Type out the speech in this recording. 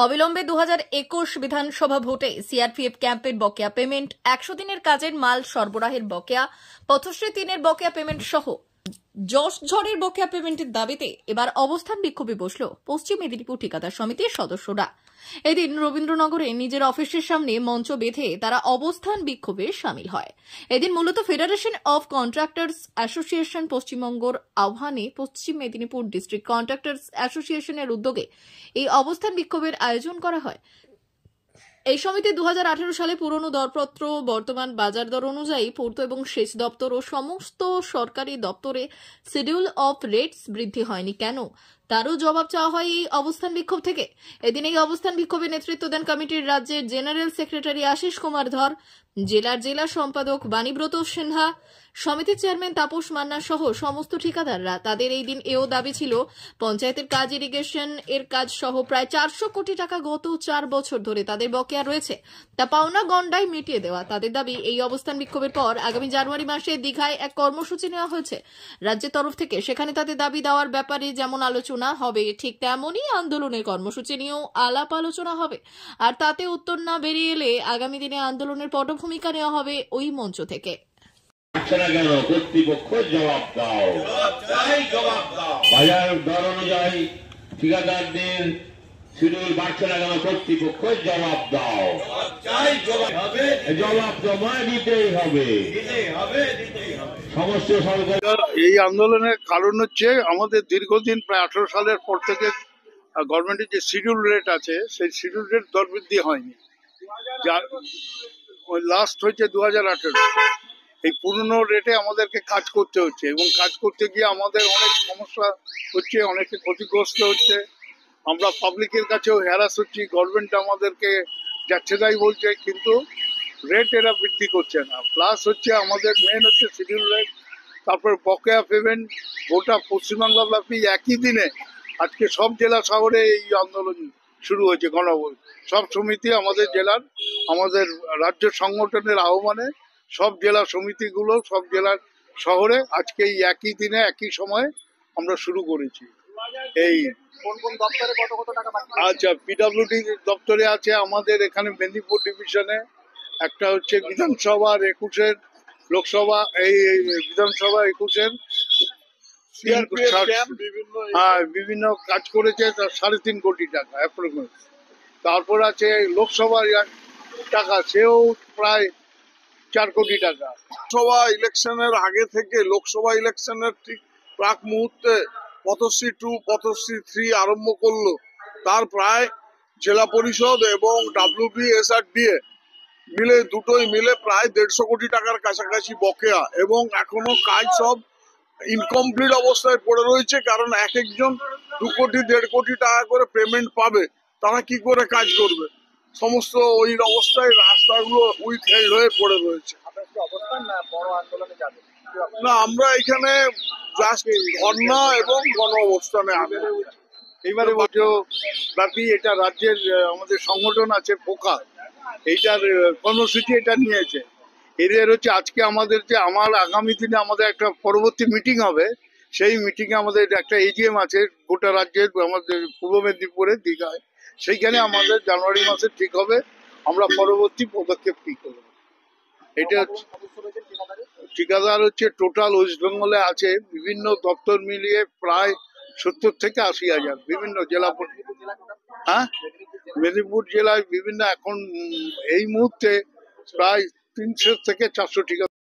অবিলম্বে 2021 বিধানসভা ভোটে সিআরপিএফ ক্যাম্পের বকেয়া পেমেন্ট, 100 দিনের কাজের মাল সরবরাহের বকেয়া, পথশ্রী 3-এর বকেয়া পেমেন্ট সহ যশ ঝড়ের বকেয়া পেমেন্টের দাবিতে এবার অবস্থান বিক্ষোভে বসল পশ্চিম মেদিনীপুর ঠিকাদার সমিতির সদস্যরা। এদিন রবীন্দ্রনগরে নিজের অফিসের সামনে মঞ্চ বেঁধে তারা অবস্থান বিক্ষোভে সামিল হয়। এদিন মূলত ফেডারেশন অফ কন্ট্রাক্টরস অ্যাসোসিয়েশন পশ্চিমবঙ্গের আহ্বানে পশ্চিম মেদিনীপুর ডিস্ট্রিক্ট কন্ট্রাক্টরস অ্যাসোসিয়েশনের উদ্যোগে এই অবস্থান বিক্ষোভের আয়োজন করা হয়। এই সমিতি 2018 সালে পুরনো দরপত্র বর্তমান বাজার দর অনুযায়ী পূর্ত এবং সেচ দপ্তর ও সমস্ত সরকারি দপ্তরে শিডিউল অফ রেটস বৃদ্ধি হয়নি কেন তারও জবাব চাওয়া হয় এই অবস্থান বিক্ষোভ থেকে। এদিন এই অবস্থান বিক্ষোভে নেতৃত্ব দেন কমিটির রাজ্যের জেনারেল সেক্রেটারি আশিস কুমার ধর, জেলার জেলা সম্পাদক বাণীব্রত সিনহা, সমিতির চেয়ারম্যান তাপস মান্না সহ সমস্ত ঠিকাদাররা। তাদের এই দিন এও দাবি ছিল পঞ্চায়েতের কাজ, ইরিগেশন এর কাজ সহ প্রায় 400 কোটি টাকা গত 4 বছর ধরে তাদের বকেয়া রয়েছে, তা পাওনা গন্ডায় মিটিয়ে দেওয়া। তাদের দাবি এই অবস্থান বিক্ষোভের পর আগামী জানুয়ারি মাসে দীঘায় এক কর্মসূচি নেওয়া হয়েছে রাজ্যের তরফ থেকে। সেখানে তাদের দাবি দেওয়ার ব্যাপারে যেমন আলোচনা হবে ঠিক তেমনই আন্দোলনের কর্মসূচি নিয়েও আলাপ আলোচনা হবে। আর তাতে উত্তর না বেরিয়ে এলে আগামী দিনে আন্দোলনের পটভূমিকা নেওয়া হবে ওই মঞ্চ থেকে। কর্তৃপক্ষ জবাব দাও, বাজার দর অনুযায়ী ঠিকাদারদের শিডিউল বাড়ছে না কেন? কর্তৃপক্ষ জবাব দাও, জবাব জমা দিতেই হবে। সমস্ত সরকার এই আন্দোলনের কারণ হচ্ছে আমাদের দীর্ঘদিন প্রায় 18 সালের পর থেকে গভর্নমেন্টের যে শিডিউল রেট আছে সেই শিডিউল রেট দর বৃদ্ধি হয়নি, যার লাস্ট হচ্ছে 2018। এই পুরনো রেটে আমাদেরকে কাজ করতে হচ্ছে এবং কাজ করতে গিয়ে আমাদের অনেক সমস্যা হচ্ছে, অনেকে ক্ষতিগ্রস্ত হচ্ছে। আমরা পাবলিকের কাছেও হ্যারাস হচ্ছি, গভর্নমেন্ট আমাদেরকে যাচ্ছে তাই বলছে, কিন্তু রেট এরা বৃদ্ধি করছে না। প্লাস হচ্ছে আমাদের মেন হচ্ছে শিডিউল রেট, তারপর বকেয়া পেমেন্ট। গোটা পশ্চিমবাংলা ব্যাপী একই দিনে আজকে সব জেলা শহরে এই আন্দোলন শুরু হয়েছে। সব সমিতি আমাদের জেলার, আমাদের রাজ্য সংগঠনের আহ্বানে সব জেলা সমিতিগুলো সব জেলার শহরে আজকে এই একই দিনে একই সময়ে আমরা শুরু করেছি। এই কোন কোন দপ্তরে কত কত টাকা বাকি? আচ্ছা, পিডব্লিউডি দপ্তরে আছে আমাদের এখানে মেদিনীপুর ডিভিশনে, একটা হচ্ছে বিধানসভা 21-এর লোকসভা, এই বিধানসভা 21-এর বিভিন্ন কাজ করেছে, তার 3.5 কোটি টাকা অ্যাপ্রক্স। তারপর আছে লোকসভার টাকা, সেও প্রায় 4 কোটি টাকা। লোকসভা ইলেকশনের আগে থেকে লোকসভা ইলেকশনের ঠিক প্রাক মুহূর্তে পথশ্রী 2 পথশ্রী 3 আরম্ভ করলো। তার প্রায় জেলা পরিষদ এবং WBSRDA মিলে দুটোই মিলে প্রায় 150 কোটি টাকার কাছাকাছি বকেয়া, এবং এখনো কাজ সব ইনকমপ্লিট অবস্থায় পড়ে রয়েছে। কারণ এক একজন 2 কোটি 1.5 কোটি টাকা করে পেমেন্ট পাবে, তারা কি করে কাজ করবে? সমস্ত ওই অবস্থায় রাস্তাগুলো উইথহেল্ড হয়ে পড়ে রয়েছে। না, আমরা এখানে জাস্ট ধর্ণা এবং গণ অবস্থানে এইবারে ব্যাপী এটা রাজ্যের আমাদের সংগঠন আছে ফোকা, এইটার কর্মসূচি এটা নিয়েছে। এদের হচ্ছে আজকে আমাদের যে আগামী দিনে আমাদের একটা পরবর্তী মিটিং হবে, সেই মিটিংয়ে আমাদের একটা AGM আছে গোটা রাজ্যের, আমাদের পূর্ব মেদিনীপুরে দীঘায়। সেইখানে আমাদের জানুয়ারি মাসে ঠিক হবে আমরা পরবর্তী পদক্ষেপ কি করব। এটা ঠিকাদার হচ্ছে টোটাল ওয়েস্ট বেঙ্গলে আছে বিভিন্ন দপ্তর মিলিয়ে প্রায় 70 থেকে 80 হাজার, বিভিন্ন জেলা। হ্যাঁ, মেদিনীপুর জেলায় বিভিন্ন এখন এই মুহূর্তে প্রায় 300 থেকে 400 ঠিকাদার।